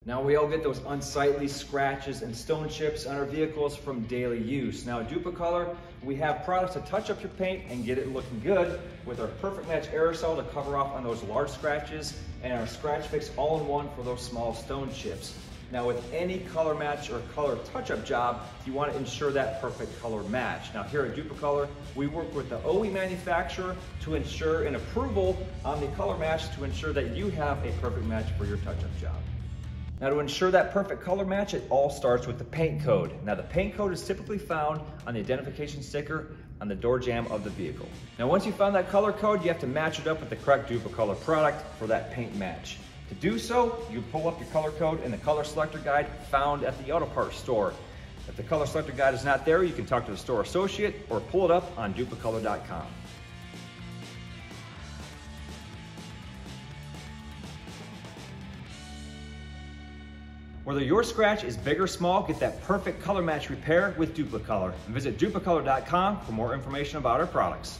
Now we all get those unsightly scratches and stone chips on our vehicles from daily use. Now at Dupli-Color, we have products to touch up your paint and get it looking good with our Perfect Match aerosol to cover off on those large scratches and our Scratch Fix All-in-1 for those small stone chips. Now with any color match or color touch-up job, you want to ensure that perfect color match. Now here at Dupli-Color, we work with the OE manufacturer to ensure an approval on the color match to ensure that you have a perfect match for your touch-up job. Now to ensure that perfect color match, it all starts with the paint code. Now the paint code is typically found on the identification sticker on the door jamb of the vehicle. Now once you found that color code, you have to match it up with the correct Dupli-Color product for that paint match. To do so, you pull up your color code in the color selector guide found at the auto parts store. If the color selector guide is not there, you can talk to the store associate or pull it up on duplicolor.com. Whether your scratch is big or small, get that perfect color match repair with Dupli-Color. And visit duplicolor.com for more information about our products.